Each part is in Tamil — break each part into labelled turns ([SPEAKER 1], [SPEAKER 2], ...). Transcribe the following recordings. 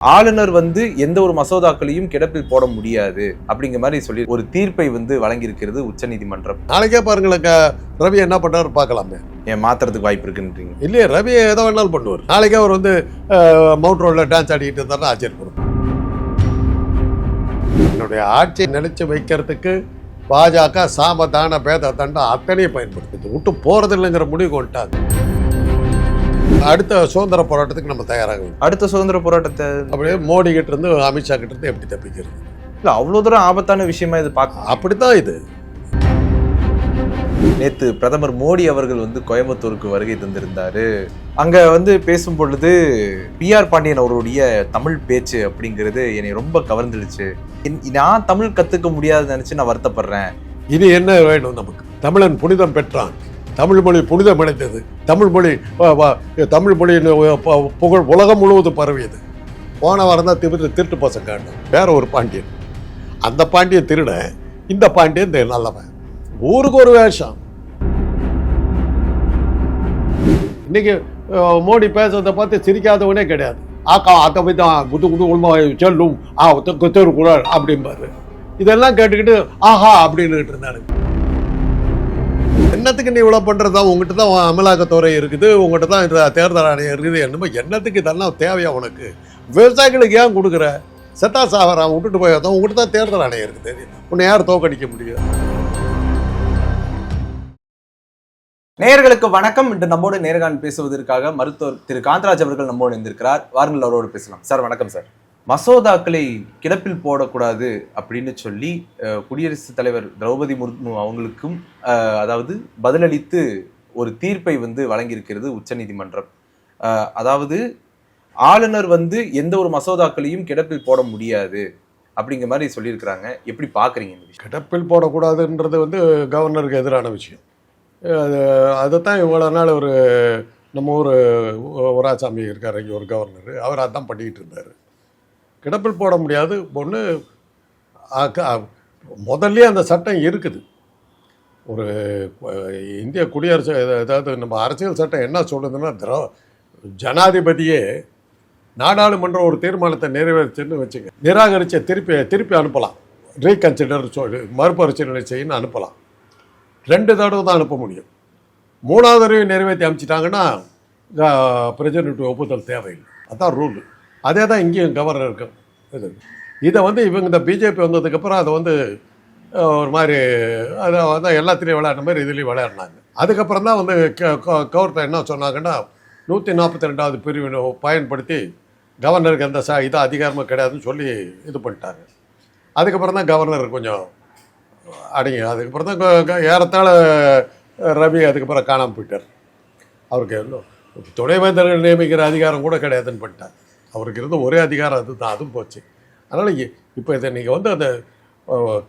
[SPEAKER 1] ஆளுநர் எந்த ஒரு மசோதாக்களையும் கிடப்பில் போட முடியாது அப்படிங்கிற மாதிரி சொல்லி ஒரு தீர்ப்பை வழங்கியிருக்கிறது உச்சநீதிமன்றம்.
[SPEAKER 2] நாளைக்கே பாருங்களேன், ரவி என்ன பண்ணாரு பார்க்கலாமே.
[SPEAKER 1] ஏன் மாத்துறதுக்கு வாய்ப்பு இருக்குன்றீங்க?
[SPEAKER 2] இல்லையே, ரவி எதை வேணாலும் பண்ணுவார். நாளைக்கே அவர் மவுண்ட் ரோட்ல டான்ஸ் ஆடிக்கிட்டு இருந்தாருன்னா ஆச்சரியப்படும். என்னுடைய ஆட்சியை நினைச்சு வைக்கிறதுக்கு பாஜக சாமதான பேத தண்டம் அத்தனையும் பயன்படுத்துது. விட்டு போறதில்லைங்கிற முடிவு கொண்டாங்க. அடுத்த சுதந்திர போராட்டத்துக்கு நம்ம தயாராக.
[SPEAKER 1] அடுத்த சுதந்திர போராட்டத்தை
[SPEAKER 2] அப்படியே மோடி கிட்ட இருந்து அமித்ஷா கிட்ட இருந்து எப்படி தப்பிக்கிறது?
[SPEAKER 1] இல்லை, அவ்வளோ தூரம் ஆபத்தான விஷயமா இது பார்க்க.
[SPEAKER 2] அப்படித்தான் இது.
[SPEAKER 1] நேற்று பிரதமர் மோடி அவர்கள் கோயம்புத்தூருக்கு வருகை தந்திருந்தாரு. அங்க பேசும் பொழுது பிஆர் பாண்டியன் அவருடைய தமிழ் பேச்சு அப்படிங்கிறது என்னை ரொம்ப கவர்ந்துடுச்சு. நான் தமிழ் கத்துக்க முடியாதுன்னு நினைச்சு நான் வருத்தப்படுறேன்.
[SPEAKER 2] இது என்ன வேணும் நமக்கு? தமிழன் புனிதம் பெற்றான், தமிழ் மொழி புனிதம் அடைந்தது, தமிழ் மொழியின் புகழ் உலகம் முழுவதும் பரவியது. போன வாரம் தான் திருட்டு பசங்க காணும் வேற ஒரு பாண்டியன். அந்த பாண்டியன் திருட, இந்த பாண்டியன் நல்லவன். ஊருக்கு ஒரு வேஷம். இன்னைக்கு மோடி பேசுறதை பார்த்து சிரிக்காதவனே கிடையாது. ஆக்கா அதை போய் தான் குது குது உண்மை செல்லும் குத்தருக்குறார் அப்படிம்பாரு. இதெல்லாம் கேட்டுக்கிட்டு ஆஹா அப்படின்னுட்டு இருந்தாரு. என்னத்துக்கு நீ இவ்வளோ பண்ணுறதா? உங்ககிட்ட தான் அமலாக்கத்துறை இருக்குது, உங்கள்கிட்ட தான் தேர்தல் ஆணையம் இருக்குது. என்னமோ என்னத்துக்கு இதெல்லாம் தேவையா உனக்கு? விவசாயிகளுக்கு ஏன் கொடுக்குற? செத்தா சாவரான் விட்டுட்டு போயாதான். உங்கள்கிட்ட தான் தேர்தல் ஆணையம் இருக்குது, உன்னை யார் தோக்கடிக்க முடியும்?
[SPEAKER 1] நேயர்களுக்கு வணக்கம். இன்று நம்மோடு நேர்காணல் பேசுவதற்காக மருத்துவர் திரு காந்தராஜ் அவர்கள் நம்மோடு இருந்திருக்கிறார். வாருங்கள், அவரோடு பேசலாம். சார் வணக்கம். சார், மசோதாக்களை கிடப்பில் போடக்கூடாது அப்படின்னு சொல்லி குடியரசுத் தலைவர் திரௌபதி முர்மு அவங்களுக்கும் அதாவது பதிலளித்து ஒரு தீர்ப்பை வழங்கியிருக்கிறது உச்சநீதிமன்றம். அதாவது ஆளுநர் எந்த ஒரு மசோதாக்களையும் கிடப்பில் போட முடியாது அப்படிங்கிற மாதிரி சொல்லியிருக்கிறாங்க. எப்படி பார்க்குறீங்க இந்த விஷயம்?
[SPEAKER 2] கிடப்பில் போடக்கூடாதுன்றது கவர்னருக்கு எதிரான விஷயம். அதுதான் இவ்வளோ நாள் நம்ம ஊர் வராசாமி இருக்கார், இங்கே ஒரு கவர்னர், அவர் அதான் பண்ணிக்கிட்டு இருந்தார். கிடப்பில் போட முடியாது. ஒன்று முதல்ல அந்த சட்டம் இருக்குது. ஒரு இந்திய குடியரசு, அதாவது நம்ம அரசியல் சட்டம் என்ன சொல்லுதுன்னா, ஜனாதிபதியே நாடாளுமன்ற ஒரு தீர்மானத்தை நிறைவேற்றுன்னு வச்சுங்க, நிராகரித்த திருப்பி அனுப்பலாம். ரீகன்சிடர் மறுபரிசீலனை செய்யணும்னு அனுப்பலாம். 2 தடவை தான் அனுப்ப முடியும். 3வது தடவை நிறைவேற்றி அனுப்பிச்சிட்டாங்கன்னா பிரசிடென்ட் ஒப்புதல் தேவையில்லை. அதுதான் ரூல். அதே தான் இங்கேயும் கவர்னர் இருக்கு. இதை இவங்க இந்த பிஜேபி வந்ததுக்கப்புறம் அதை ஒரு மாதிரி அதை எல்லாத்துலேயும் விளையாடுற மாதிரி இதுலேயும் விளையாடினாங்க. அதுக்கப்புறம் தான் கவர்னர் என்ன சொன்னாங்கன்னா, 142வது பிரிவினை பயன்படுத்தி கவர்னருக்கு எந்த இது அதிகாரமாக கிடையாதுன்னு சொல்லி இது பண்ணிட்டாங்க. அதுக்கப்புறம் தான் கவர்னர் கொஞ்சம் அடங்கி, அதுக்கப்புறம் தான் ஏறத்தாழ ரவி அதுக்கப்புறம் காணாமல் போயிட்டார். அவருக்கு துணைவேந்தர்கள் நியமிக்கிற அதிகாரம் கூட கிடையாதுன்னு பண்ணிட்டார். அவருக்கு இருந்த ஒரே அதிகாரம் அதுதான், அதுவும் போச்சு. அதனால் இப்போ இதை நீங்கள் அந்த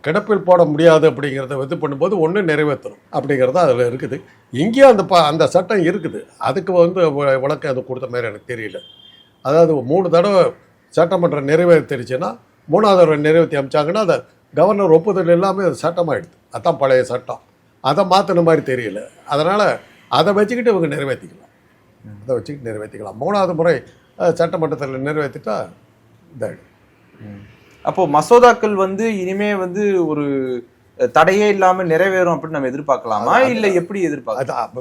[SPEAKER 2] கிடப்பில் போட முடியாது அப்படிங்கிறத பண்ணும்போது ஒன்று நிறைவேற்றணும் அப்படிங்கிறது அதில் இருக்குது. இங்கேயும் அந்த சட்டம் இருக்குது. அதுக்கு விளக்கம் அது கொடுத்த மாதிரி எனக்கு தெரியல. அதாவது 3 தடவை சட்டமன்றம் நிறைவேற்றிருச்சுன்னா 3வது தடவை நிறைவேற்றி அமிச்சாங்கன்னா அதை கவர்னர் ஒப்புதல் எல்லாமே அது சட்டமாகிடுது. அதுதான் பழைய சட்டம். அதை மாற்றின மாதிரி தெரியல. அதனால் அதை வச்சுக்கிட்டு இவங்க நிறைவேற்றிக்கலாம். 3வது முறை சட்டமன்றத்தில் நிறைவேற்றிட்டா இதாகிடும்.
[SPEAKER 1] அப்போ மசோதாக்கள் இனிமே ஒரு தடையே இல்லாமல் நிறைவேறும் அப்படின்னு நம்ம எதிர்பார்க்கலாமா, இல்லை எப்படி எதிர்பார்க்கலாம்?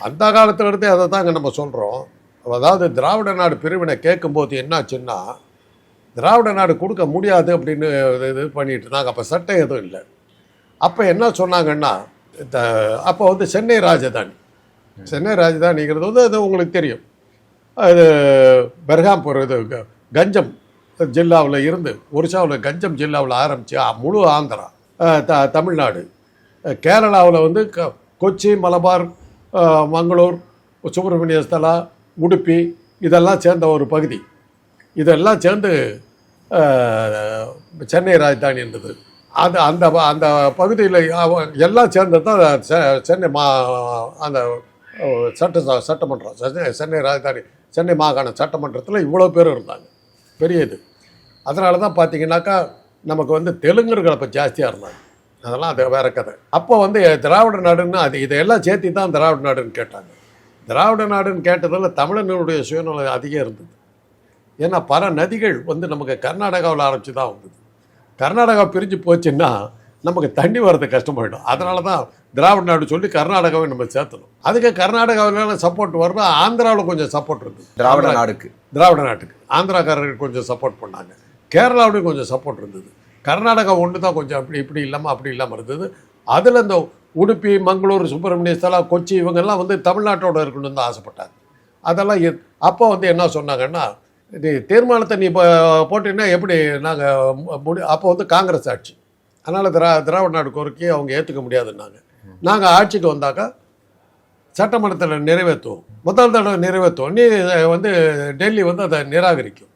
[SPEAKER 2] அந்த காலத்துல இருந்தே அதை தாங்க நம்ம சொல்கிறோம். அதாவது திராவிட நாடு பிரிவினை கேட்கும்போது என்னாச்சுன்னா, திராவிட நாடு கொடுக்க முடியாது அப்படின்னு இது பண்ணிட்டு இருந்தாங்க. அப்போ சட்டம் எதுவும் இல்லை. அப்போ என்ன சொன்னாங்கன்னா, அப்போ சென்னை ராஜதானிங்கிறது அது உங்களுக்கு தெரியும். அது பெர்ஹாம்பூர் கஞ்சம் ஜில்லாவில் இருந்து, ஒரிசாவில் கஞ்சம் ஜில்லாவில் ஆரம்பித்து முழு ஆந்திரா, தமிழ்நாடு, கேரளாவில் கொச்சி, மலபார், மங்களூர், சுப்பிரமணிய ஸ்தலா, உடுப்பி, இதெல்லாம் சேர்ந்த ஒரு பகுதி. இதெல்லாம் சேர்ந்து சென்னை ராஜதானி இருந்தது. அது அந்த பகுதியில் எல்லாம் சேர்ந்தது தான் சென்னை அந்த சட்டமன்றம், சென்னை ராஜதானி, சென்னை மாகாண சட்டமன்றத்தில் இவ்வளோ பேர் இருந்தாங்க, பெரிய இது. அதனால தான் பார்த்தீங்கன்னாக்கா நமக்கு தெலுங்கர்கள் அப்போ ஜாஸ்தியாக இருந்தாங்க. அதெல்லாம் அது வேற கதை. அப்போ திராவிட நாடுன்னு இதையெல்லாம் சேர்த்தி தான் திராவிட நாடுன்னு கேட்டாங்க. திராவிட நாடுன்னு கேட்டதில் தமிழனுடைய சுயநலம் அதிகம் இருந்தது. ஏன்னா பல நதிகள் வந்து நமக்கு கர்நாடகாவில் ஆரம்பித்து தான் வந்தது. கர்நாடகா பிரிஞ்சு போச்சுன்னா நமக்கு தண்ணி வர்றது கஷ்டமாயிடும். அதனால தான் திராவிட நாடு சொல்லி கர்நாடகாவை நம்ம சேர்த்தணும். அதுக்கு கர்நாடகாவில் சப்போர்ட் வரணும். ஆந்திராவில் கொஞ்சம் சப்போர்ட் இருந்தது
[SPEAKER 1] திராவிட நாட்டுக்கு.
[SPEAKER 2] ஆந்திராக்காரர்கள் கொஞ்சம் சப்போர்ட் பண்ணாங்க. கேரளாவுடையும் கொஞ்சம் சப்போர்ட் இருந்தது. கர்நாடகா ஒன்று தான் கொஞ்சம் இப்படி இல்லாமல் அப்படி இல்லாமல் இருந்தது. அதில் இந்த உடுப்பி, மங்களூர், சுப்பிரமணிய ஸ்தலா, கொச்சி இவங்கெல்லாம் வந்து தமிழ்நாட்டோட இருக்கணும்னு தான் ஆசைப்பட்டாங்க. அதெல்லாம் அப்போ வந்து என்ன சொன்னாங்கன்னா, இது தீர்மானத்தை நீ இப்போ போட்டீங்கன்னா எப்படி நாங்கள் அப்போ வந்து காங்கிரஸ் ஆட்சி. அதனால் திராவிட நாடு கோரிக்கையை அவங்க ஏற்றுக்க முடியாதுன்னாங்க. நாங்கள் ஆட்சிக்கு வந்தாக்கா சட்டமன்றத்தில் நிறைவேற்றுவோம், முதல் தடவை நிறைவேற்றுவோம், நீ வந்து டெல்லி வந்து அதை நிராகரிக்கும்,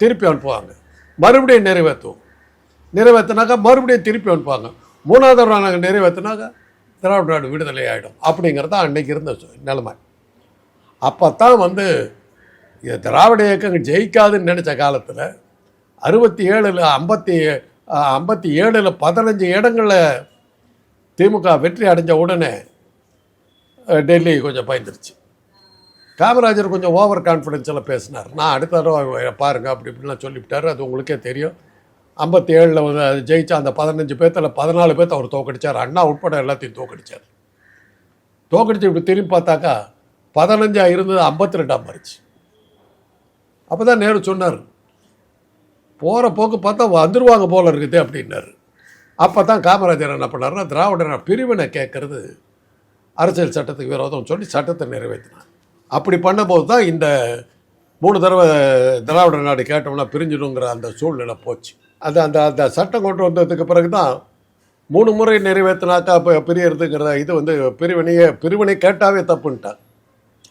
[SPEAKER 2] திருப்பி அனுப்புவாங்க, மறுபடியும் நிறைவேற்றினாக்கா மறுபடியும் திருப்பி அனுப்புவாங்க, மூணாவது தடவை நாங்கள் நிறைவேற்றினாக்கா திராவிட நாடு விடுதலை ஆகிடும். அப்படிங்கிறது தான் அன்றைக்கி இருந்த நிலைமை. அப்போ தான் வந்து திராவிட இயக்கங்கள் ஜெயிக்காதுன்னு நினச்ச காலத்தில் 57 15 இடங்களில் திமுக வெற்றி அடைஞ்ச உடனே டெல்லி கொஞ்சம் பயந்துருச்சு. காமராஜர் கொஞ்சம் ஓவர் கான்ஃபிடென்ஸில் பேசினார். நான் அடுத்த தடவை பாருங்கள் அப்படி இப்படிலாம் சொல்லிவிட்டார். அது உங்களுக்கே தெரியும். 57 வந்து ஜெயிச்சா அந்த 15 பேர்த்தில் 14 பேர்த்த அவர் தோக்கடிச்சார். அண்ணா உட்பட எல்லாத்தையும் தோக்கடிச்சார். தோக்கடிச்சு இப்படி திரும்பி பார்த்தாக்கா 15 இருந்தது 52 மாறிச்சு. அப்போ தான் நேரு சொன்னார், போகிற போக்கு பார்த்தா வந்துருவாங்க போல இருக்குது அப்படின்னாரு. அப்போ தான் காமராஜர் என்ன பண்ணார்னா, திராவிட பிரிவினை கேட்கறது அரசியல் சட்டத்துக்கு விரோதம் சொல்லி சட்டத்தை நிறைவேற்றினார். அப்படி பண்ணும்போது தான் இந்த 3 தடவை திராவிட நாடு கேட்டோம்னா பிரிஞ்சிடுங்கிற அந்த சூழ்நிலை போச்சு. அந்த சட்டம் கொண்டு வந்ததுக்கு பிறகு தான் 3 முறை நிறைவேற்றினாக்கா இப்போ பிரியறதுங்கிற இது வந்து பிரிவினை கேட்டாவே தப்புன்ட்டாங்க.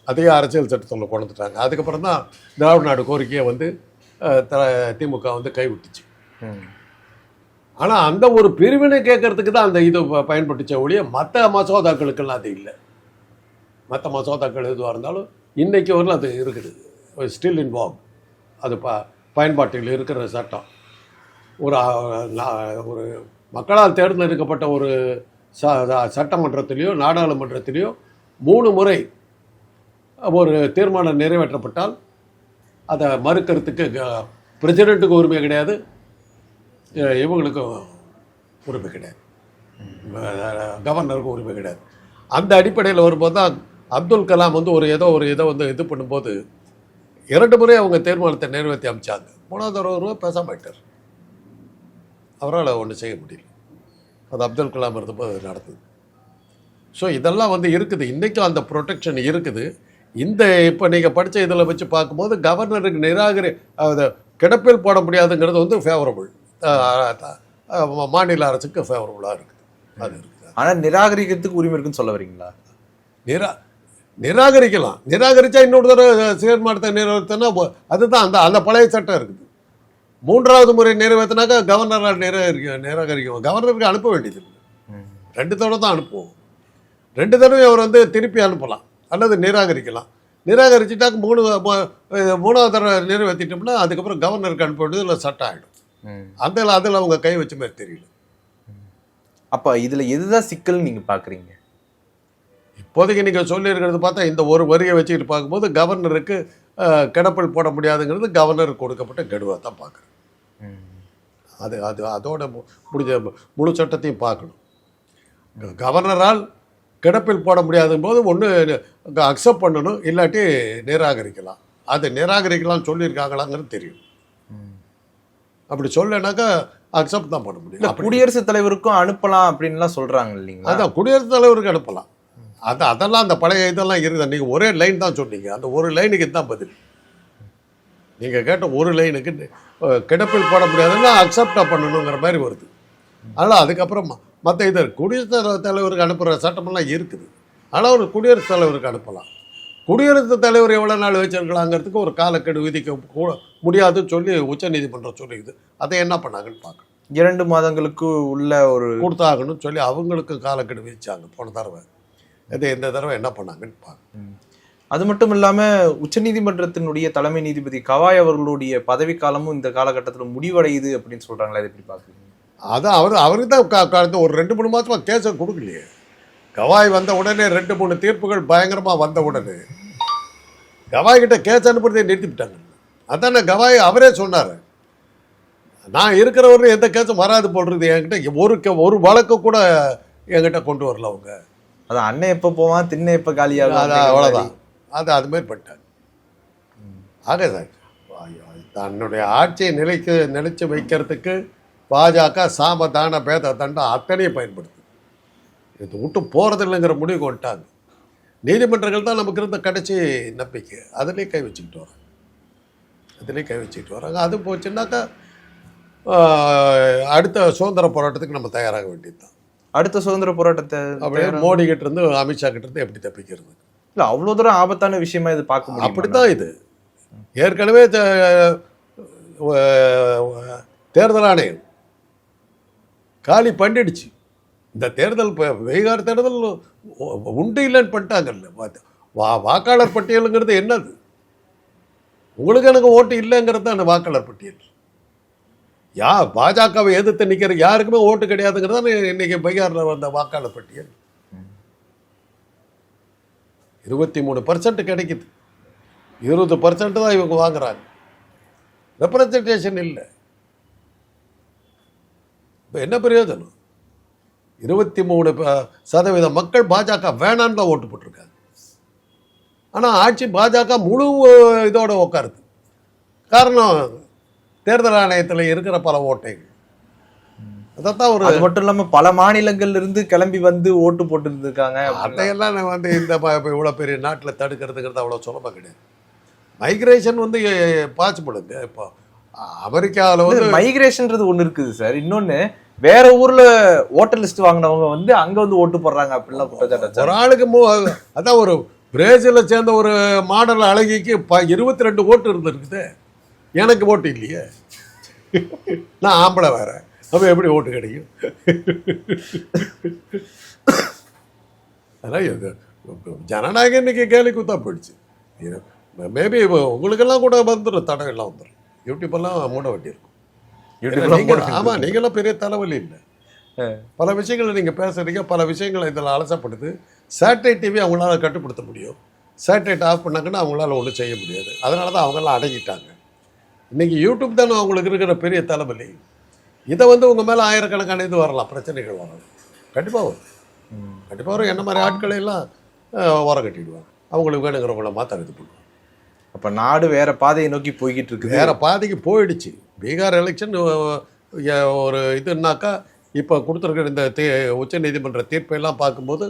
[SPEAKER 2] அதையே அரசியல் சட்டத்தில் கொண்டு வந்துட்டாங்க. அதுக்கப்புறம் தான் திராவிட நாடு கோரிக்கையை வந்து திமுக வந்து கைவிட்டுச்சு. ஆனால் அந்த ஒரு பிரிவினை கேட்கறதுக்கு தான் அந்த இது பயன்பட்டுச்ச ஒழிய மற்ற மசோதாக்களுக்கெல்லாம் அது இல்லை. மற்ற மசோதாக்கள் எதுவாக இருந்தாலும் இன்றைக்கு வரலும் அது இருக்குது, ஸ்டில் இன்வால்வ். அது பயன்பாட்டில் இருக்கிற சட்டம். ஒரு மக்களால் தேர்ந்தெடுக்கப்பட்ட ஒரு சட்டமன்றத்திலேயோ நாடாளுமன்றத்திலேயோ 3 முறை ஒரு தீர்மானம் நிறைவேற்றப்பட்டால் அதை மறுக்கிறதுக்கு பிரசிடெண்ட்டுக்கு உரிமை கிடையாது, இவங்களுக்கும் உரிமை கிடையாது, கவர்னருக்கும் உரிமை கிடையாது. அந்த அடிப்படையில் வரும்போது தான் அப்துல் கலாம் வந்து ஒரு இதை வந்து இது பண்ணும்போது 2 முறை அவங்க தீர்மானத்தை நிறைவேற்றி அமைச்சாங்க. 3வது தடவை பேசாமல் போயிட்டார். அவரால் ஒன்றும் செய்ய முடியல. அது அப்துல் கலாம் இருந்தபோது நடந்தது. ஸோ இதெல்லாம் வந்து இருக்குது. இன்றைக்கும் அந்த ப்ரொடெக்ஷன் இருக்குது. இந்த இப்போ நீங்கள் படித்த இதில் வச்சு பார்க்கும்போது கவர்னருக்கு அதை கிடப்பில் போட முடியாதுங்கிறது வந்து ஃபேவரபுள், மாநில அரசுக்கு ஃபேவரபுளாக இருக்குது. அது இருக்குது.
[SPEAKER 1] ஆனால் நிராகரிக்கிறதுக்கு உரிமை இருக்குன்னு சொல்ல வரீங்களா?
[SPEAKER 2] நிராகரிக்கலாம். நிராகரித்தா இன்னொரு தடவை தீர்மானத்தை நிறைவேற்றினா அதுதான் அந்த பழைய சட்டம் இருக்குது. 3வது முறை நிறைவேற்றினாக்கா கவர்னரால் நிராகரிக்கும். கவர்னருக்கு அனுப்ப வேண்டியது இல்லை, 2 தடவை தான் அனுப்புவோம். 2 தடவை அவர் வந்து திருப்பி அனுப்பலாம் அல்லது நிராகரிக்கலாம். நிராகரிச்சுட்டாக்க 3வது தடவை நிறைவேற்றிட்டோம்னா அதுக்கப்புறம் கவர்னருக்கு அனுப்ப வேண்டியது இல்லை, சட்டம் ஆகிடும். அதில் அவங்க கை வச்ச மாதிரி தெரியல.
[SPEAKER 1] அப்போ இதில் எதுதான் சிக்கல் நீங்கள் பார்க்குறீங்க?
[SPEAKER 2] இப்போதைக்கு நீங்கள் சொல்லியிருக்கிறது பார்த்தா இந்த ஒரு வரியை வச்சுக்கிட்டு பார்க்கும்போது கவர்னருக்கு கிடப்பில் போட முடியாதுங்கிறது கவர்னருக்கு கொடுக்கப்பட்ட கெடுவாக தான் பார்க்குறேன். அதோட முடிஞ்ச முழு சட்டத்தையும் பார்க்கணும். கவர்னரால் கிடப்பில் போட முடியாதும் போது ஒன்று அக்செப்ட் பண்ணணும், இல்லாட்டி நிராகரிக்கலாம். அது நிராகரிக்கலாம்னு சொல்லியிருக்காங்களாங்கிறது தெரியும். அப்படி சொல்லனாக்கா அக்செப்ட் தான் பண்ண முடியும்.
[SPEAKER 1] குடியரசுத் தலைவருக்கும் அனுப்பலாம் அப்படின்லாம் சொல்கிறாங்க இல்லைங்களா?
[SPEAKER 2] அதான் குடியரசுத் தலைவருக்கு அனுப்பலாம். அதெல்லாம் அந்த பழைய இதெல்லாம் இருக்குது. நீங்கள் ஒரே லைன் தான் சொன்னீங்க, அந்த ஒரு லைனுக்கு தான் பதில். நீங்கள் கேட்ட ஒரு லைனுக்கு கிடப்பில் போட முடியாதுன்னா அக்செப்டாக பண்ணணுங்கிற மாதிரி வருது. ஆனால் அதுக்கப்புறம் மற்ற இது குடியரசுத் தலைவருக்கு அனுப்புகிற சட்டமெல்லாம் இருக்குது. ஆனால் ஒரு குடியரசுத் தலைவருக்கு அனுப்பலாம். குடியரசுத் தலைவர் எவ்வளோ நாள் வச்சிருக்கலாங்கிறதுக்கு ஒரு காலக்கெடு விதிக்க முடியாதுன்னு சொல்லி உச்சநீதிமன்றம் சொல்லிக்குது. அதை என்ன பண்ணாங்கன்னு பார்க்கணும்.
[SPEAKER 1] 2 மாதங்களுக்கு உள்ள ஒரு
[SPEAKER 2] கொடுத்தாகணும்னு சொல்லி அவங்களுக்கு காலக்கெடு விதிச்சாங்க போன தடவை. இந்த தடவை என்ன பண்ணாங்கன்னு பார்க்கணும்.
[SPEAKER 1] அது மட்டும் இல்லாமல் உச்சநீதிமன்றத்தினுடைய தலைமை நீதிபதி கவாய் அவர்களுடைய பதவி காலமும் இந்த காலகட்டத்தில் முடிவடையுது அப்படின்னு சொல்கிறாங்களா? அதை எப்படி பார்க்குறீங்க? அதான்
[SPEAKER 2] அவருக்கு தான் ஒரு 2-3 மாதமாக கேஸை கொடுக்கலையே. கவாய் வந்த உடனே 2-3 தீர்ப்புகள் பயங்கரமாக வந்த உடனே கவாய்கிட்ட கேஸ் அனுப்புறதே நிறுத்திவிட்டாங்க. அதான கவாய் அவரே சொன்னார். நான் இருக்கிறவரை எந்த கேஸும் வராது போடுறது. என்கிட்ட ஒரு வழக்கு கூட என்கிட்ட கொண்டு வரல அவங்க.
[SPEAKER 1] அதான் அண்ணன் எப்போ போவான் திண்ணை எப்போ காலியாகும்,
[SPEAKER 2] அவ்வளோதான். அது மாதிரி பண்ணிட்டாங்க. ஆக சார் தன்னுடைய ஆட்சியை நிலைச்சு வைக்கிறதுக்கு பாஜக சாமதான பேத தண்டம் அத்தனையும் பயன்படுத்து. இது விட்டு போகிறதில்லைங்கிற முடிவு கொண்டாங்க. நீதிமன்றங்கள் தான் நமக்கு இருந்த கடைசி நம்பிக்கை. அதிலே கை வச்சுக்கிட்டு வராங்க. அது போச்சுன்னாக்கா அடுத்த சுதந்திர போராட்டத்துக்கு நம்ம தயாராக வேண்டியது தான்.
[SPEAKER 1] அடுத்த சுதந்திர போராட்டத்தை
[SPEAKER 2] அப்படியே மோடி கிட்ட இருந்து அமித்ஷா கிட்ட இருந்து எப்படி தப்பிக்கிறது?
[SPEAKER 1] இல்லை, அவ்வளோ தூரம் ஆபத்தான விஷயமா இது பார்க்க முடியும்.
[SPEAKER 2] அப்படித்தான் இது. ஏற்கனவே தேர்தல் ஆணையம் காலி பண்ணிடுச்சு. இந்த தேர்தல் பீகார் தேர்தல் உண்டு இல்லைன்னு பண்ணிட்டாங்கல்ல. வாக்காளர் பட்டியலுங்கிறது என்னது? உங்களுக்கு எனக்கு ஓட்டு இல்லைங்கிறது தான் அந்த வாக்காளர் பட்டியல். பாஜகவை எதிர்த்து நிற்கிற யாருக்குமே ஓட்டு கிடையாதுங்கிறது இன்னைக்கு பீகாரில் வந்த வாக்காளர் பட்டியல். 23% கிடைக்குது. 20% தான் இவங்க வாங்குறாங்க. ரெப்ரசன்டேஷன் இல்லை. இப்போ என்ன பிரயோஜனம்? 23% மக்கள் பாஜக வேணான்னு தான் ஓட்டு போட்டிருக்காங்க. ஆனால் ஆட்சி பாஜக முழு இதோட உட்காருது. காரணம் தேர்தல் ஆணையத்தில் இருக்கிற பல ஓட்டைகள். அதான் ஒரு
[SPEAKER 1] அது மட்டும் இல்லாமல் பல மாநிலங்கள்ல இருந்து கிளம்பி வந்து ஓட்டு போட்டு இருந்திருக்காங்க.
[SPEAKER 2] அதையெல்லாம் வந்து இந்த இவ்வளோ பெரிய நாட்டில் தடுக்கிறதுங்கிறது அவ்வளோ சுலபம் கிடையாது. மைக்ரேஷன் வந்து பாசிபிளுங்க. இப்போ அமெரிக்காவில் வந்து
[SPEAKER 1] மைக்ரேஷன்றது ஒன்று இருக்குது சார். இன்னொன்று, வேற ஊர்ல ஓட்டர் லிஸ்ட் வாங்கினவங்க வந்து அங்க வந்து ஓட்டு போடுறாங்க அப்படிலாம் குற்றச்சாட்டு.
[SPEAKER 2] ஒரு ஆளுக்கு அதான் ஒரு பிரேசிலை சேர்ந்த ஒரு மாடல் அழகிக்கு 22 ஓட்டு இருந்திருக்குது. எனக்கு ஓட்டு இல்லையே, நான் ஆம்பளை வேற, அப்போ எப்படி ஓட்டு கிடைக்கும்? அதான் ஜனநாயகம் இன்னைக்கு கேலி கூத்தா போயிடுச்சு. மேபி உங்களுக்கெல்லாம் கூட வந்துடும், தடையெல்லாம் வந்துடும். யூடியூப்பெல்லாம் மூட வேண்டியிருக்கும். ஆமாம், நீங்களாம் பெரிய தலைவலி இல்லை. பல விஷயங்களை நீங்கள் பேசுகிறீங்க, பல விஷயங்களை இதில் அலசப்படுது. சேட்டலைட் டிவி அவங்களால கட்டுப்படுத்த முடியும். சேட்டலைட் ஆஃப் பண்ணாங்கன்னா அவங்களால ஒன்றும் செய்ய முடியாது. அதனால தான் அவங்களாம் அடங்கிட்டாங்க. இன்றைக்கி யூடியூப் தானே அவங்களுக்கு இருக்கிற பெரிய தலைவலி. இதை வந்து உங்கள் மேலே ஆயிரக்கணக்கான இது வரலாம், பிரச்சனைகள் வரலாம். கண்டிப்பாக வரும். என்ன மாதிரி ஆட்களை எல்லாம் உரம் கட்டிடுவாங்க. அவங்களுக்கு வேணுங்கிறவங்கள மாற்ற இது பண்ணுவாங்க.
[SPEAKER 1] அப்போ நாடு வேற பாதையை நோக்கி போய்கிட்டு இருக்கு.
[SPEAKER 2] வேற பாதைக்கு போயிடுச்சு. பீகார் எலெக்ஷன் ஒரு இதுனாக்கா இப்போ கொடுத்துருக்கிற இந்த உச்ச நீதிமன்ற தீர்ப்பெல்லாம் பார்க்கும்போது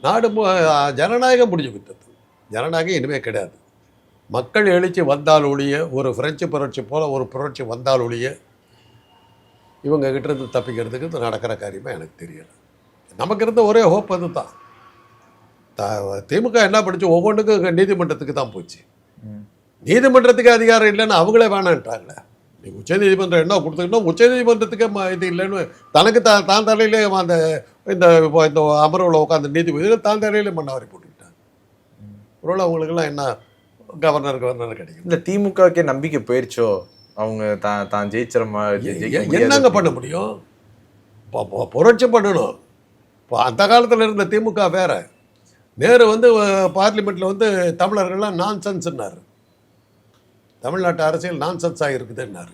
[SPEAKER 2] நாடு ஜனநாயகம் முடிஞ்சு விட்டது. ஜனநாயகம் இனிமேல் கிடையாது. மக்கள் எழுச்சி வந்தால் ஒழிய, ஒரு பிரெஞ்சு புரட்சி போல் ஒரு புரட்சி வந்தால் ஒழிய இவங்க கிட்டேருந்து தப்பிக்கிறதுக்கு இது நடக்கிற காரியமாக எனக்கு தெரியலை. நமக்கு இருந்த ஒரே ஹோப் அது தான். திமுக என்ன படிச்சு ஒவ்வொன்றுக்கும் நீதிமன்றத்துக்கு தான் போச்சு. நீதிமன்றத்துக்கு அதிகாரம் இல்லைன்னு அவங்களே வேணான்ட்டாங்களே. நீ உச்ச நீதிமன்றம் என்ன கொடுத்துக்கிட்டோம், உச்ச நீதிமன்றத்துக்கே இது இல்லைன்னு தனக்கு தான் தலையிலே அந்த இந்த அமர்வில் உட்காந்து நீதிபதிகள் தான் தலையிலே மண்ணாரி போட்டுக்கிட்டாங்க. ஒருவேளை அவங்களுக்கெல்லாம் என்ன கவர்னர் கிடைக்கும்.
[SPEAKER 1] இந்த திமுகவுக்கே நம்பிக்கை போயிடுச்சோ? அவங்க தான் ஜெயிச்சிரமா?
[SPEAKER 2] என்னங்க பண்ண முடியும்? புரட்சி பண்ணணும். இப்போ அந்த காலத்தில் இருந்த திமுக வேற. நேரு வந்து பார்லிமெண்ட்டில் வந்து தமிழர்கள்லாம் நான்சென்ஸ்ன்னாரு. தமிழ்நாட்டு அரசியல் நான்சென்ஸாக இருக்குதுன்னாரு.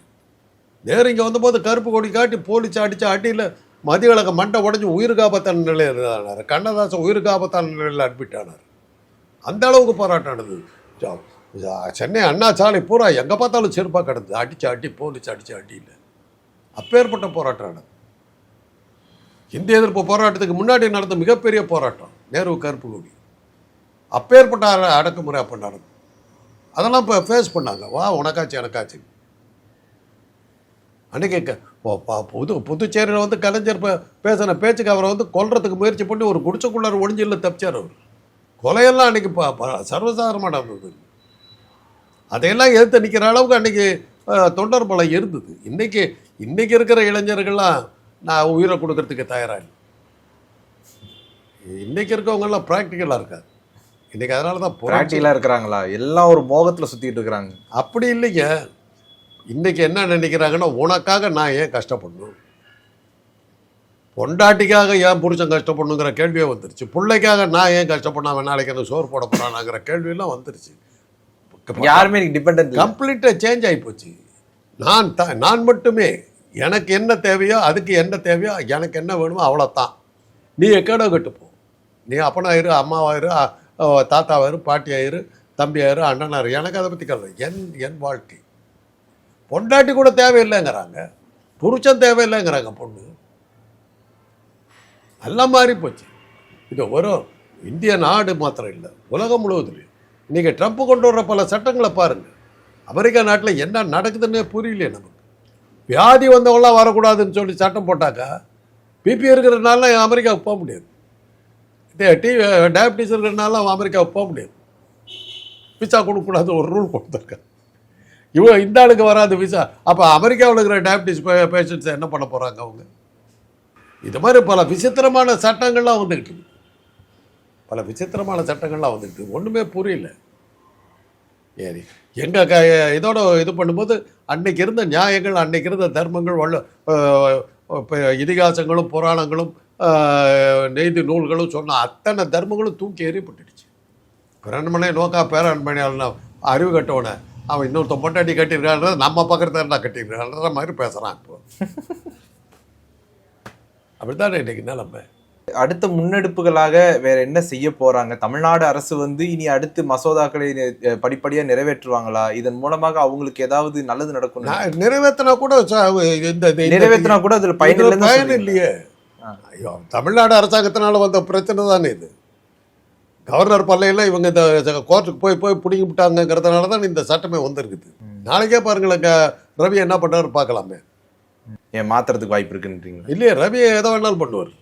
[SPEAKER 2] நேரு இங்கே வந்தபோது கருப்பு கொடி காட்டி போலீஸ் அடித்த அடியில் மதியழக மண்டை உடஞ்சி உயிர்காபத்தான நிலையில் இருந்தார். கண்ணதாசன் உயிர்காபத்தான நிலையில் அட்மிட் ஆனார். அந்த அளவுக்கு போராட்டம் நடந்தது. சென்னை அண்ணா சாலை பூரா எங்கே பார்த்தாலும் செருப்பாக கிடந்தது. அடி போலீஸ் அடியில் அப்பேற்பட்ட போராட்டம் நடந்தது. இந்திய எதிர்ப்பு போராட்டத்துக்கு முன்னாடி நடந்த மிகப்பெரிய போராட்டம் நேரு கருப்பு கொடி. அப்பேற்பட்ட அடக்குமுறை அப்போ நடந்தது. அதெல்லாம் இப்போ ஃபேஸ் பண்ணாங்க. வா உனக்காச்சு எனக்காச்சு. அன்றைக்கி புதுச்சேரியில் வந்து கலைஞர் பேசின பேச்சுக்கு அவரை வந்து கொல்றதுக்கு முயற்சி பண்ணி ஒரு குடிசைக்குள்ளார் ஒளிஞ்சில் தப்பிச்சார் அவர். கொலையெல்லாம் அன்றைக்கி சர்வசாதாரணமாக நடந்தது. அதையெல்லாம் எதிர்த்து நிற்கிற அளவுக்கு அன்றைக்கி தொண்டர் பலம் இருந்தது. இன்றைக்கி இருக்கிற இளைஞர்கள்லாம் நான் உயிரை கொடுக்கறதுக்கு தயாராக இல்லை. இன்றைக்கி இருக்கவங்கெல்லாம் ப்ராக்டிக்கலாக இருக்காது. இன்றைக்கி அதனால தான்
[SPEAKER 1] ப்ராக்டிக்கலாக இருக்கிறாங்களா? எல்லாம் ஒரு மோகத்தில் சுற்றிட்டு இருக்கிறாங்க.
[SPEAKER 2] அப்படி இல்லைங்க. இன்றைக்கி என்ன நினைக்கிறாங்கன்னா, உனக்காக நான் ஏன் கஷ்டப்படணும், பொண்டாட்டிக்காக ஏன் புருஷன் கஷ்டப்படணுங்கிற கேள்வியே வந்துருச்சு. பிள்ளைக்காக நான் ஏன் கஷ்டப்படாமல் நாளைக்கு அந்த சோறு போட போகிறானாங்கிற கேள்வியெல்லாம் வந்துருச்சு.
[SPEAKER 1] யாருமே டிபெண்டன்ட்
[SPEAKER 2] கம்ப்ளீட்டாக சேஞ்ச் ஆகி போச்சு. நான் மட்டுமே எனக்கு என்ன தேவையோ அதுக்கு என்ன தேவையோ எனக்கு என்ன வேணுமோ அவ்வளோதான். நீ எக்கேடோ கட்டுப்போ, நீ அப்பனாயிரு அம்மாவாயிரு தாத்தாவாயிரு பாட்டியாயிரு தம்பியாயிரு அண்ணனாயிரு, எனக்கு அதை பற்றி கவலை. என் வாழ்க்கை. பொண்டாட்டி கூட தேவையில்லைங்கிறாங்க, புருஷன் தேவையில்லைங்கிறாங்க பொண்ணு. எல்லாம் மாறி போச்சு. இது ஒரு இந்திய நாடு மாத்திரம் இல்லை, உலகம் முழுவதும். நீங்கள் ட்ரம்ப் கொண்டு வர்ற பல சட்டங்களை பாருங்கள். அமெரிக்கா நாட்டில் என்ன நடக்குதுன்னே புரியலையே நமக்கு. வியாதி வந்தவங்களாம் வரக்கூடாதுன்னு சொல்லி சட்டம் போட்டாக்கா பிபி இருக்கிறதுனால அமெரிக்காவுக்கு போக முடியாது. டயபிட்டிஸ் இருக்கிறதுனால அமெரிக்காவுக்கு போக முடியாது. விசா கொடுக்கக்கூடாது ஒரு ரூல் கொடுத்துருக்காங்க. இந்த ஆளுக்கு வராது விசா. அப்போ அமெரிக்காவில் இருக்கிற டயபிட்டிஸ் பேஷண்ட்ஸை என்ன பண்ண போகிறாங்க அவங்க? இது மாதிரி பல விசித்திரமான சட்டங்கள்லாம் வந்துக்கிட்டு இருக்கு. பல விசித்திரமான சட்டங்கள்லாம் வந்துக்கிட்டு ஒன்றுமே புரியல. ஏறி எங்கள் இதோட இது பண்ணும்போது அன்னைக்கு இருந்த நியாயங்கள், அன்னைக்கு இருந்த தர்மங்கள், இதிகாசங்களும் புராணங்களும் நெய்தி நூல்களும் சொன்ன அத்தனை தர்மங்களும் தூக்கி எறியப்பட்டுடுச்சு. பிறன்மனை நோக்கா பேரன்மனையாளனா அறிவு கட்டவனை அவன் இன்னொருத்த பொண்டாட்டி கட்டியிருக்கான்ற நம்ம பக்கத்தில் தான் கட்டியிருக்கான்ற மாதிரி பேசுகிறான். இப்போ அப்படித்தானே இன்னைக்கு நிலைமை.
[SPEAKER 1] அடுத்த முன்னெடுப்புகளாக வேற என்ன செய்ய போறாங்க? தமிழ்நாடு அரசு வந்து இனி அடுத்து மசோதாக்களை படிப்படியா நிறைவேற்றுவாங்களா? இதன் மூலமாக அவங்களுக்கு ஏதாவது நல்லது நடக்கும்?
[SPEAKER 2] நிறைவேற்றினா கூட
[SPEAKER 1] நிறைவேற்றினா கூட அதுல பயன்
[SPEAKER 2] இல்லையே. ஐயோ, தமிழ்நாடு அரசாங்கத்தினால வந்த பிரச்சனை தானே இது. கவர்னர் பல்லையில் இவங்க இந்த கோர்ட்டுக்கு போய் பிடிங்கி விட்டாங்கிறதுனால தான் இந்த சட்டமே வந்திருக்குது. நாளைக்கே பாருங்களேன், ரவி என்ன பண்ணுறாரு பார்க்கலாமே.
[SPEAKER 1] ஏன் மாத்துறதுக்கு வாய்ப்பு இருக்குன்றீங்க?
[SPEAKER 2] இல்லையே, ரவி ஏதோ வேணாலும் பண்ணுவார்.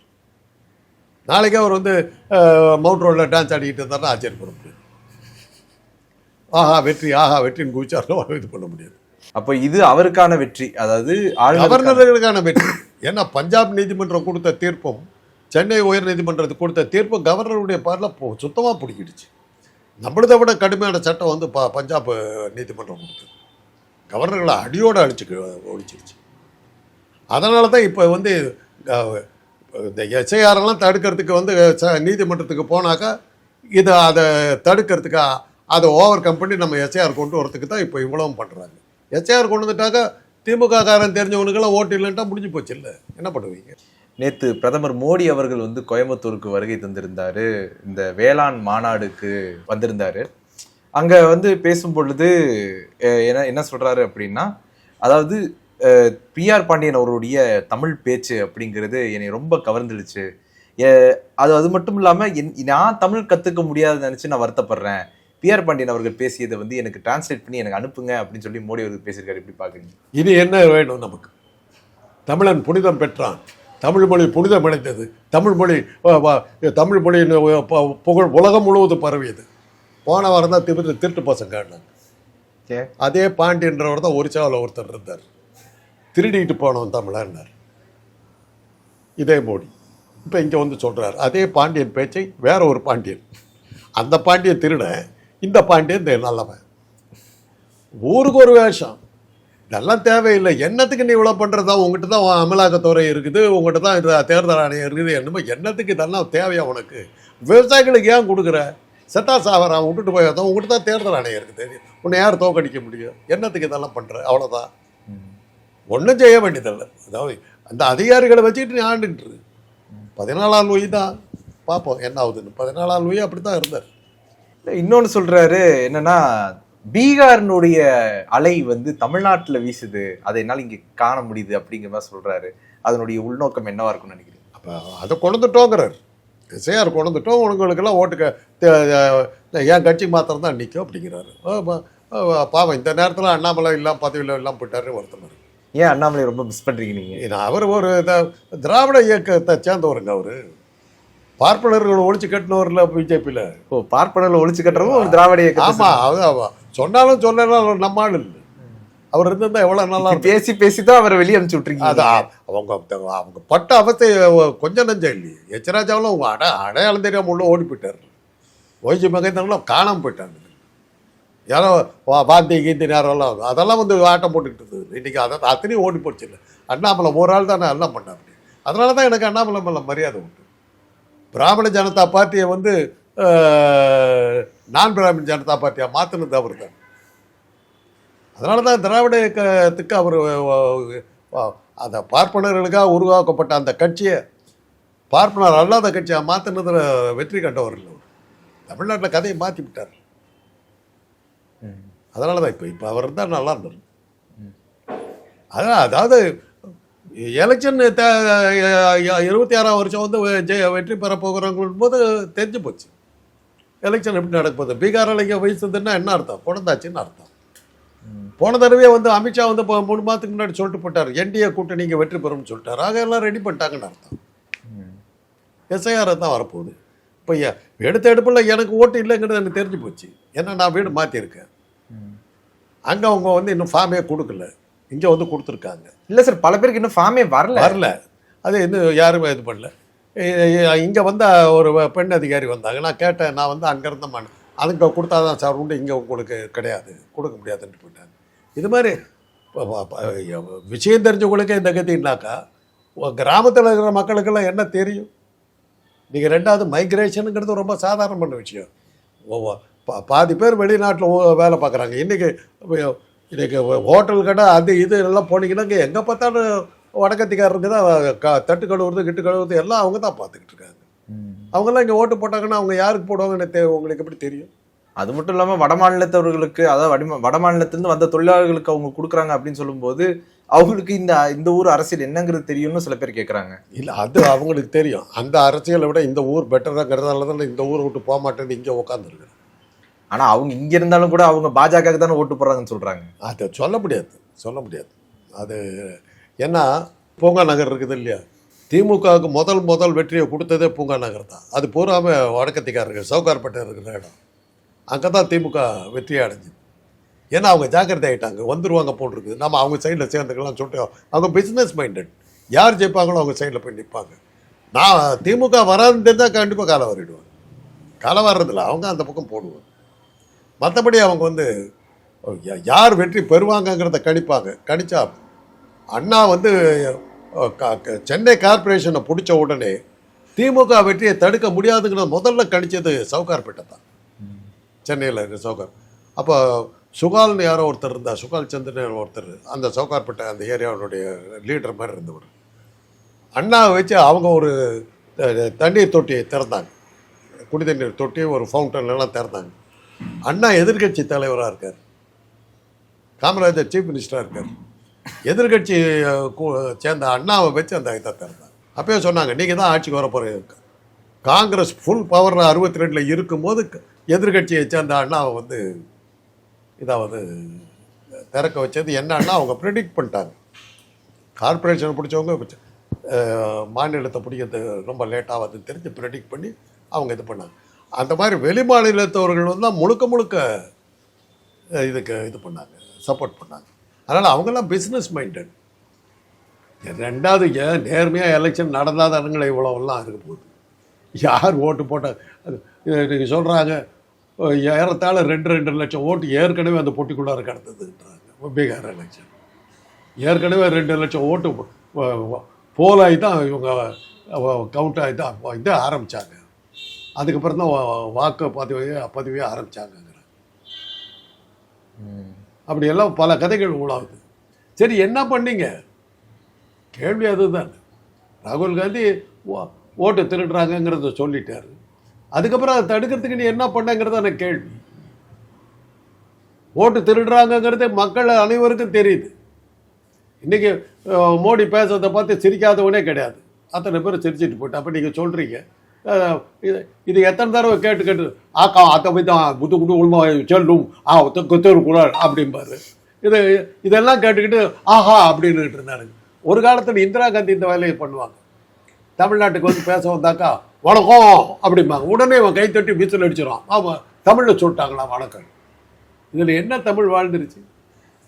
[SPEAKER 2] நாளைக்கே அவர் வந்து மவுண்ட் ரோடில் டான்ஸ் ஆடிக்கிட்டு இருந்தாருன்னா ஆச்சரியப்பட முடியாது. ஆஹா வெற்றின்னு குதிச்சாலும் இது பண்ண முடியாது.
[SPEAKER 1] அப்போ இது அவருக்கான வெற்றி, அதாவது
[SPEAKER 2] கவர்னர்களுக்கான வெற்றி. ஏன்னா பஞ்சாப் நீதிமன்றம் கொடுத்த தீர்ப்பும் சென்னை உயர் நீதிமன்றத்துக்கு கொடுத்த தீர்ப்பும் கவர்னருடைய பார்வையில் சுத்தமாக பிடிக்கிடுச்சு. நம்மளதை விட கடுமையான சட்டம் வந்து பஞ்சாப் நீதிமன்றம் கொடுத்தது. கவர்னர்களை அடியோடு ஒழிச்சிருச்சு. அதனால தான் இப்போ வந்து இந்த எஸ்ஐஆரெல்லாம் தடுக்கிறதுக்கு வந்து நீதிமன்றத்துக்கு போனாக்கா அதை தடுக்கிறதுக்கு அதை ஓவர் கம் பண்ணி நம்ம எஸ்ஐஆர் கொண்டு வரதுக்கு தான் இப்போ இவ்வளவும் பண்ணுறாங்க. எஸ்ஐஆர் கொண்டு வந்துட்டாக்கா திமுக காரன் தெரிஞ்சவனுக்கெல்லாம் ஓட்டு இல்லைன்ட்டா முடிஞ்சு போச்சு. இல்லை, என்ன பண்ணுவீங்க?
[SPEAKER 1] நேற்று பிரதமர் மோடி அவர்கள் வந்து கோயம்புத்தூருக்கு வருகை தந்திருந்தாரு, இந்த வேளாண் மாநாடுக்கு வந்திருந்தாரு. அங்க வந்து பேசும் பொழுது என்ன சொல்றாரு அப்படின்னா, அதாவது பிஆர் பாண்டியன் அவருடைய தமிழ் பேச்சு அப்படிங்கிறது என்னை ரொம்ப கவர்ந்துடுச்சு. அது மட்டும் இல்லாம நான் தமிழ் கத்துக்க முடியாதுன்னு நினைச்சு நான் வருத்தப்படுறேன். பிஆர் பாண்டியன் அவர்கள் பேசியதை வந்து எனக்கு டிரான்ஸ்லேட் பண்ணி எனக்கு அனுப்புங்க அப்படின்னு சொல்லி மோடி அவர்கள் பேசியிருக்காரு. எப்படி பாக்குறீங்க?
[SPEAKER 2] இது என்ன வேணும் நமக்கு? தமிழன் புனிதம் பெற்றான், தமிழ் மொழி புனிதம் அடைந்தது, தமிழ் மொழியின் புகழ் உலகம் முழுவதும் பரவியது. போன வாரம் தான் திருட்டு பசங்க. அதே பாண்டியன்றவர் தான் ஒரிசாவில் ஒருத்தர் இருந்தார், திருடிட்டு போனவன் தமிழன்னார். இதே மோடி இப்போ இங்கே வந்து சொல்கிறார் அதே பாண்டியன் பேச்சை வேற ஒரு பாண்டியன். அந்த பாண்டியன் திருட, இந்த பாண்டியன் நல்லவன். ஊருக்கு ஒரு வேஷம். இதெல்லாம் தேவையில்லை. என்னத்துக்கு நீ இவ்வளோ பண்ணுறதா? உங்ககிட்ட தான் அமலாக்கத்துறை இருக்குது, உங்கள்கிட்ட தான் இது தேர்தல் ஆணையம் இருக்குது. என்னமோ என்னத்துக்கு இதெல்லாம் தேவையா உனக்கு? விவசாயிகளுக்கு ஏன் கொடுக்குற? செத்தா சாவரான் விட்டுட்டு போயாதான். உங்கள்கிட்ட தான் தேர்தல் ஆணையம் இருக்குது, உன்னை யார் தோக்கடிக்க முடியும்? என்னத்துக்கு இதெல்லாம் பண்ணுற? அவ்வளோதான், ஒன்றும் செய்ய வேண்டியதில்லை. அதாவது அந்த அதிகாரிகளை வச்சுக்கிட்டு நீ ஆண்டுக்கிட்டு 14ஆம் லூயி தான் பார்ப்போம் என்ன ஆகுதுன்னு. 14ஆம் லூயி அப்படி தான் இருந்தார்.
[SPEAKER 1] இன்னொன்று சொல்றாரு என்னன்னா, பீகாரினுடைய அலை வந்து தமிழ்நாட்டில் வீசுது, அதை என்னால் இங்கே காண முடியுது அப்படிங்கிற மாதிரி சொல்றாரு. அதனுடைய உள்நோக்கம் என்னவா இருக்கும்னு நினைக்கிறேன்?
[SPEAKER 2] அப்போ அதை கொண்டுட்டோங்கிறார். எஸ்ஐஆர் கொண்டுட்டோம், உங்களுக்கெல்லாம் ஓட்டுக்க என் கட்சி மாத்திரம் தான் நிற்கும் அப்படிங்கிறாரு. பாவம், இந்த நேரத்தில் அண்ணாமலை இல்லாமல் பதவியில் எல்லாம் போயிட்டாரு வருத்தம்.
[SPEAKER 1] ஏன் அண்ணாமலை ரொம்ப மிஸ் பண்றீங்க நீங்க?
[SPEAKER 2] அவர் ஒரு திராவிட இயக்கத்தை சேர்ந்தவருங்க. அவரு பார்ப்பனர்கள் ஒழிச்சு கட்டினவர்ல பிஜேபியில்.
[SPEAKER 1] பார்ப்பனர்கள் ஒழிச்சு கட்டுறவும் ஒரு திராவிட இயக்கம்.
[SPEAKER 2] ஆமா, சொன்னாலும் சொன்னாலும் நம்ம ஆள் இல்லை. அவர் இருந்தா எவ்வளவு நல்லா
[SPEAKER 1] பேசி தான் அவரை வெளியே அனுப்பிச்சு விட்டுருக்கீங்க.
[SPEAKER 2] அதான் அவங்க பட்ட அவத்தை கொஞ்சம் நஞ்சம் இல்லையே. எச்சராஜாவில் அவங்க அடையாளம் தெரியாம உள்ள ஓடி போயிட்டாரு. ஓய்ச்சி மகேந்திரன்லாம் காணாமல் போயிட்டாங்க. யாரோ வாந்தி கீந்தி நேரம்லாம் அதெல்லாம் வந்து ஆட்டம் போட்டுக்கிட்டு இருந்தது. இன்றைக்கி அத்தனையும் ஓடி போச்சு. இல்லை, அண்ணாமலை ஒரு ஆள் தானே எல்லாம் பண்ணார். அதனால தான் எனக்கு அண்ணாமலை மேலே மரியாதை உண்டு. பிராமண ஜனதா பார்ட்டியை வந்து நான் பிராமின் ஜனதா பார்ட்டியாக மாற்றினது அவர் தான். அதனால தான் திராவிட இயக்கத்துக்கு அவர் அந்த பார்ப்பனர்களுக்காக உருவாக்கப்பட்ட அந்த கட்சியை பார்ப்பனர் அல்லாத கட்சியாக மாற்றினதில் வெற்றி கண்டவர் இல்லை. தமிழ்நாட்டில் கதையை மாற்றி விட்டார். அதனால தான் இப்போ அவர் இருந்தால் நல்லா இருந்தார். அதான் அதாவது எலெக்ஷன் 26ஆம் வருஷம் வந்து வெற்றி பெற போகிறவங்க போது தெரிஞ்சு போச்சு எலெக்ஷன் எப்படி நடக்க போகுது. பீகாரில் இங்கே வயசுதுன்னா என்ன அர்த்தம்? குழந்தாச்சுன்னு அர்த்தம். போன தடவையே வந்து அமித்ஷா வந்து 3 மாதத்துக்கு முன்னாடி சொல்லிட்டு போட்டார், என்டிஏ கூட்டணி இங்கே வெற்றி பெறும்னு சொல்லிட்டார். ஆக எல்லாம் ரெடி பண்ணிட்டாங்கன்னு அர்த்தம். எஸ்ஐஆர் தான் வரப்போகுது. இப்போ எடுத்த எடுப்பில் எனக்கு ஓட்டு இல்லைங்கிறது எனக்கு தெரிஞ்சு போச்சு. ஏன்னா நான் வீடு மாற்றிருக்கேன். அங்கே அவங்க வந்து இன்னும் ஃபார்மே கொடுக்கல, இங்கே வந்து கொடுத்துருக்காங்க.
[SPEAKER 1] இல்லை சார், பல பேருக்கு இன்னும் ஃபார்மே வரல.
[SPEAKER 2] அது இன்னும் யாருமே இது பண்ணல. இங்கே வந்து ஒரு பெண் அதிகாரி வந்தாங்க. நான் கேட்டேன், நான் வந்து அங்கேருந்து அதுக்கு கொடுத்தாதான் சார் உண்டு, இங்கே உங்களுக்கு கிடையாது, கொடுக்க முடியாதுன்ட்டு போயிட்டாங்க. இது மாதிரி விஷயம் தெரிஞ்சவங்களுக்கு இந்த கத்தினாக்கா கிராமத்தில் இருக்கிற மக்களுக்கெல்லாம் என்ன தெரியும்? நீங்கள் ரெண்டாவது மைக்ரேஷனுங்கிறது ரொம்ப சாதாரணமான விஷயம். பாதி பேர் வெளிநாட்டில் வேலை பார்க்குறாங்க. இன்றைக்கி ஹோட்டல் கடை அது இது எல்லாம் போனீங்கன்னா இங்கே எங்கே பார்த்தாலும் வடக்கத்திக்காரருக்கு தான் தட்டு கழுவுறது கிட்டு கழுவுறது எல்லாம் அவங்க தான் பார்த்துக்கிட்டு இருக்காங்க. அவங்கெல்லாம் இங்கே ஓட்டு போட்டாங்கன்னா அவங்க யாருக்கு போடுவாங்கன்னு உங்களுக்கு எப்படி தெரியும்?
[SPEAKER 1] அது மட்டும் இல்லாமல் வட மாநிலத்தவர்களுக்கு, அதாவது வட மாநிலத்திலேருந்து வந்த தொழிலாளர்களுக்கு அவங்க கொடுக்குறாங்க அப்படின்னு சொல்லும்போது அவங்களுக்கு இந்த ஊர் அரசியல் என்னங்கிறது தெரியும்னு சில பேர் கேட்குறாங்க.
[SPEAKER 2] இல்லை, அது அவங்களுக்கு தெரியும். அந்த அரசியலை விட இந்த ஊர் பெட்டராங்கிறதால தான் இந்த ஊரை விட்டு போக மாட்டேன்னு இங்கே உட்காந்துருக்குறேன்.
[SPEAKER 1] ஆனால் அவங்க இங்கே இருந்தாலும் கூட அவங்க பாஜக தானே ஓட்டு போடுறாங்கன்னு சொல்கிறாங்க.
[SPEAKER 2] அதை சொல்ல முடியாது. அது ஏன்னா பூங்கா நகர் இருக்குது இல்லையா, திமுகவுக்கு முதல் வெற்றியை கொடுத்ததே பூங்கா நகர் தான். அது பூராமல் வடக்கத்திக்காரர்கள் சவுகார்பேட்டை இருக்கிற இடம். அங்கே தான் திமுக வெற்றியை அடைஞ்சிது. ஏன்னா அவங்க ஜாக்கிரதை ஆகிட்டாங்க, வந்துடுவாங்க போட்டிருக்கு, நம்ம அவங்க சைடில் சேர்ந்துக்கலாம் சொல்லிட்டு அவங்க பிஸ்னஸ் மைண்டட். யார் ஜெயிப்பாங்களோ அவங்க சைடில் போய் நிற்பாங்க. நான் திமுக வராதுன்னு தெரிஞ்சால் கண்டிப்பாக காலை வரிடுவாங்க. காலை வர்றதில்ல, அவங்க அந்த பக்கம் போடுவாங்க. மற்றபடி அவங்க வந்து யார் வெற்றி பெறுவாங்கங்கிறத கணிச்சா அண்ணா வந்து சென்னை கார்பரேஷனை பிடிச்ச உடனே திமுக வெற்றியை தடுக்க முடியாதுங்கிறத முதல்ல கணிச்சது சவுகார்பேட்டை தான். சென்னையில் இருக்கிற சவுகார். அப்போ சுகால்னு யாரோ ஒருத்தர் இருந்தார், சுகால் சந்திரன் ஒருத்தர், அந்த சவுகார்பேட்டை அந்த ஏரியாவுடைய லீடர் மாதிரி இருந்தவர். அண்ணாவை வச்சு அவங்க ஒரு தண்ணீர் தொட்டியை திறந்தாங்க, குடி தண்ணீர் தொட்டி, ஒரு ஃபவுண்டன்லாம் திறந்தாங்க. அண்ணா எதிர்கட்சி தலைவராக இருக்கார், காமராஜர் சீஃப் மினிஸ்டராக இருக்கார். எதிர்கட்சி சேர்ந்த அண்ணாவை வச்சு அந்த இதை திறந்தாங்க. அப்பயே சொன்னாங்க, நீங்கள் தான் ஆட்சிக்கு வர போகிறீங்க. காங்கிரஸ் ஃபுல் பவரில் 62 இருக்கும்போது எதிர்கட்சியை சேர்ந்த அண்ணாவை வந்து இதை வந்து திறக்க வச்சது என்னன்னா அவங்க ப்ரெடிக்ட் பண்ணிட்டாங்க. கார்பரேஷனை பிடிச்சவங்க மாநிலத்தை பிடிக்கிறது ரொம்ப லேட்டாக வந்து தெரிஞ்சு ப்ரெடிக்ட் பண்ணி அவங்க இது பண்ணாங்க. அந்த மாதிரி வெளி மாநிலத்தவர்கள் வந்து முழுக்க இதுக்கு இது பண்ணாங்க, சப்போர்ட் பண்ணாங்க. அதனால் அவங்கெல்லாம் பிஸ்னஸ் மைண்டட். ரெண்டாவது நேர்மையாக எலெக்ஷன் நடந்தாதானுங்களே இவ்வளோவெல்லாம் இருக்க போகுது. யார் ஓட்டு போட்டால் இன்றைக்கி சொல்கிறாங்க ஏறத்தாழ 2 லட்சம் ஓட்டு ஏற்கனவே அந்த பொட்டிக்குள்ளார கிடந்ததுன்றாங்க. பீகார் எலெக்ஷன் ஏற்கனவே 2 லட்சம் ஓட்டு போலாகி தான் இவங்க கவுண்ட் ஆகி தான் இது ஆரம்பித்தாங்க. அதுக்கப்புறம் தான் வாக்கு பதிவே ஆரம்பித்தாங்கங்கிறாங்க. அப்படியெல்லாம் பல கதைகள் உலாகுது. சரி, என்ன பண்ணீங்க? கேள்வி அதுதான். ராகுல் காந்தி ஓட்டு திருடுறாங்கங்கிறத சொல்லிட்டாரு. அதுக்கப்புறம் அதை தடுக்கிறதுக்கு நீ என்ன பண்ணங்கிறத எனக்கு கேள்வி. ஓட்டு திருடுறாங்கங்கிறது மக்கள் அனைவருக்கும் தெரியுது. இன்றைக்கி மோடி பேசுறதை பார்த்து சிரிக்காதவனே கிடையாது, அத்தனை பேர் சிரிச்சிட்டு போட்டு. அப்போ நீங்கள் சொல்கிறீங்க இது எத்தனை தடவை கேட்டு ஆக்கா அத்தை போய் தான் புது குடு உள்மா செல்லும் கொத்தூர் அப்படிம்பாரு. இதெல்லாம் கேட்டுக்கிட்டு ஆஹா அப்படின்னுட்டு இருந்தாருங்க. ஒரு காலத்தில் இந்திரா காந்தி இந்த வேலையை பண்ணுவாங்க. தமிழ்நாட்டுக்கு வந்து பேச வந்தாக்கா வணக்கம் அப்படிம்பாங்க. உடனே அவன் கை தட்டி விசில் அடிச்சிடும். ஆமாம், தமிழில் சொல்லிட்டாங்களா வணக்கம். இதில் என்ன தமிழ் வாழ்ந்துருச்சு?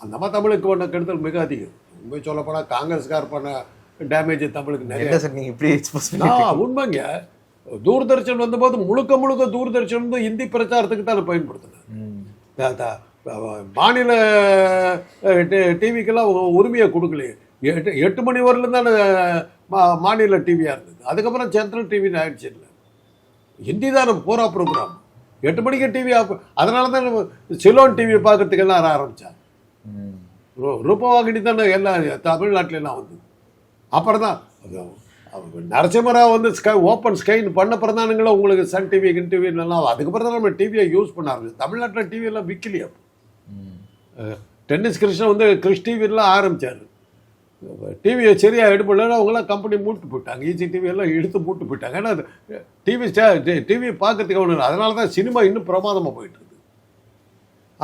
[SPEAKER 2] அந்த மாதிரி தமிழுக்கு பண்ண கெடுதல் மிக அதிகம். உண்மை சொல்லப்போனால் காங்கிரஸ்கார் பண்ண டேமேஜ் தமிழுக்கு நிறைய. உண்மைங்க. தூர்தர்ஷன் வந்தபோது முழுக்க தூர்தர்ஷன் வந்து ஹிந்தி பிரச்சாரத்துக்கு தான் பயன்படுத்தினேன். மாநில டிவிக்கெல்லாம் உரிமையை கொடுக்கலையே. 8 மணி வரலும் தானே மாநில டிவியாக இருந்தது. அதுக்கப்புறம் சென்ட்ரல் டிவின்னு ஆயிடுச்சு. இல்லை, ஹிந்தி தான் நம்ம பூரா ப்ரோக்ராம். 8 மணிக்கு டிவி அதனால தான் சிலோன் டிவியை பார்க்கறதுக்கெல்லாம் ஆரம்பித்தாங்க. ரூபவாகினி தானே எல்லாம் தமிழ்நாட்டிலலாம் வந்து. அப்புறம் தான் நரசிம்மராவ் வந்து ஓப்பன் ஸ்கைன் பண்ணப்புறம் தானுங்களா உங்களுக்கு சன் டிவி கின் டிவி எல்லாம். அதுக்கப்புறம் தான் நம்ம டிவியை யூஸ் பண்ண ஆரம்பிச்சு. தமிழ்நாட்டில் டிவியெல்லாம் விற்கலையா? டென்னிஸ் கிருஷ்ணன் வந்து கிறிஸ் டிவிலாம் ஆரம்பித்தார். டிவியை சரியாக எடுப்படலன்னா அவங்களாம் கம்பெனி மூட்டு போயிட்டாங்க. ஈஸி டிவியெல்லாம் எடுத்து மூட்டு போயிட்டாங்க. ஏன்னா டிவி பார்க்கறதுக்கு ஒன்று இல்லை. அதனால தான் சினிமா இன்னும் பிரமாதமாக போயிட்டு இருக்குது.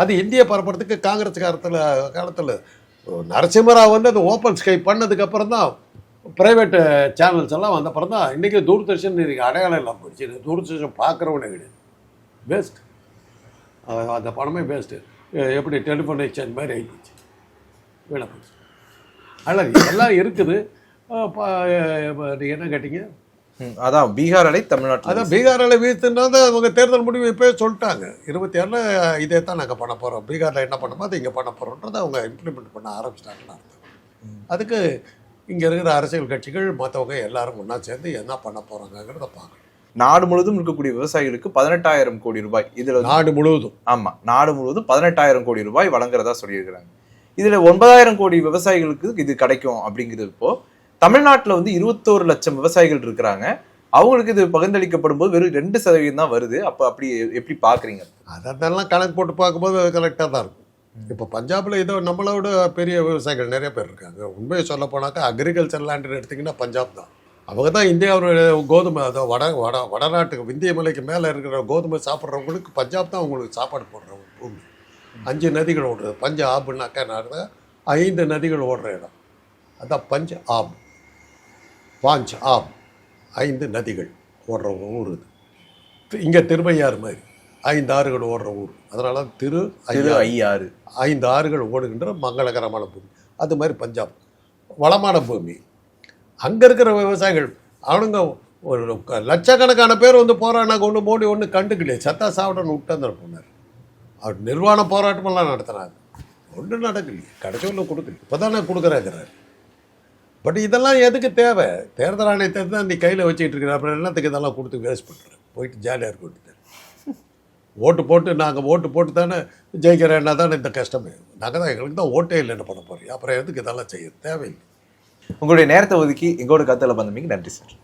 [SPEAKER 2] அது இந்திய பரப்புறதுக்கு காங்கிரஸ் காலத்தில் நரசிம்மராவ் வந்து அந்த ஓப்பன் ஸ்கை பண்ணதுக்கப்புறம் தான் ப்ரைவேட்டு சேனல்ஸ் எல்லாம் வந்த அப்புறம் தான் இன்றைக்கி தூர்தர்ஷன் இன்றைக்கி அடையாளம் இல்லாமல் போயிடுச்சு. தூர்தர்ஷன் பார்க்குறவனே கிடையாது. வேஸ்ட். அந்த பணமே வேஸ்ட்டு. எப்படி டெலிஃபோன் எக்ஸ்சேஞ்ச் மாதிரி ஆகிப்போச்சு. வீணாக போச்சு. அதில் எல்லாம் இருக்குது. நீங்கள் என்ன கேட்டீங்க?
[SPEAKER 1] அதான் பீகார் அலை தமிழ்நாட்டில்.
[SPEAKER 2] அதான் பீகார் அலை வீழ்த்துனா தான் அவங்க தேர்தல் முடிவு இப்போயே சொல்லிட்டாங்க. 26 இதே தான் நாங்கள் பண்ண போகிறோம். பீகாரில் என்ன பண்ணமோ அதை இங்கே பண்ண போகிறோன்றதை அவங்க இம்ப்ளிமெண்ட் பண்ண ஆரம்பிச்சிட்டாங்கன்னு அர்த்தம். அதுக்கு இங்கே இருக்கிற அரசியல் கட்சிகள் மற்றவங்க எல்லாரும் ஒன்றா சேர்ந்து என்ன பண்ண போகிறாங்கிறத பார்க்கணும்.
[SPEAKER 1] நாடு முழுவதும் இருக்கக்கூடிய விவசாயிகளுக்கு 18,000 கோடி ரூபாய் இதில்
[SPEAKER 2] நாடு முழுவதும்.
[SPEAKER 1] ஆமாம், நாடு முழுவதும் 18,000 கோடி ரூபாய் வழங்குறதா சொல்லியிருக்கிறாங்க. இதில் 9,000 கோடி விவசாயிகளுக்கு இது கிடைக்கும் அப்படிங்கிறது. இப்போ தமிழ்நாட்டில் வந்து 21 லட்சம் விவசாயிகள் இருக்கிறாங்க. அவங்களுக்கு இது பகிர்ந்தளிக்கப்படும் போது வெறும் 2% தான் வருது. அப்போ அப்படி எப்படி பார்க்குறீங்க?
[SPEAKER 2] அதெல்லாம் கணக்கு போட்டு பார்க்கும்போது அது கரெக்டாக தான் இருக்கும். இப்போ பஞ்சாபில் இதோ நம்மளோட பெரிய விவசாயிகள் நிறைய பேர் இருக்காங்க. உண்மையை சொல்ல போனாக்கா அக்ரிகல்ச்சர் லேண்டுன்னு எடுத்திங்கன்னா பஞ்சாப் தான். அவங்க தான் இந்தியாவோட கோதுமை, அதை வடநாட்டுக்கு விந்திய மலைக்கு மேலே இருக்கிற கோதுமை சாப்பிட்றவங்களுக்கு பஞ்சாப் தான் அவங்களுக்கு சாப்பாடு போடுறவங்க. பூமி 5 நதிகள் ஓடுறது. பஞ்சாப்னாக்கா நான் 5 நதிகள் ஓடுற இடம். அதான் பஞ்சாப். 5 நதிகள் ஓடுற ஊர் இது. இங்கே திருவையாறு மாதிரி 5 ஆறுகள் ஓடுற ஊர். அதனால திரு ஐயாறு 5 ஆறுகள் ஓடுகின்ற மங்களகரமான பூமி. அது மாதிரி பஞ்சாப் வளமான பூமி. அங்கே இருக்கிற விவசாயிகள் அவனுங்க ஒரு லட்சக்கணக்கான பேர் வந்து போராடினாங்க. ஒன்று மோடி ஒன்று கண்டுக்கலையே. சத்தா சாப்பிடன்னு விட்டு போனார். அவர் நிர்வாண போராட்டமெல்லாம் நடத்துகிறாங்க. ஒன்றும் நடக்கலையே. கடைசி ஒன்று கொடுக்கல. இப்போ தான் நான் கொடுக்குறேங்கிறார். பட் இதெல்லாம் எதுக்கு தேவை? தேர்தல் ஆணையத்தை தான் நீ கையில் வச்சுக்கிட்டு இருக்கிற. அப்புறம் எல்லாத்துக்கு இதெல்லாம் கொடுத்து வேஸ்ட் பண்ணுறேன். போயிட்டு ஜாலியாக இருக்க வேண்டியது. நாங்கள் ஓட்டு போட்டு தானே ஜெயிக்கிறேன்னா தானே இந்த கஷ்டமே. நாங்கள் தான் எங்களுக்கு தான் ஓட்டே இல்லை. என்ன பண்ண போகிறீங்க? அப்புறம் எதுக்கு இதெல்லாம் செய்ய தேவையில்லை.
[SPEAKER 1] உங்களுடைய நேரத்தை ஒதுக்கி எங்களோட கருத்தில் வந்தமைக்கு நன்றி சார்.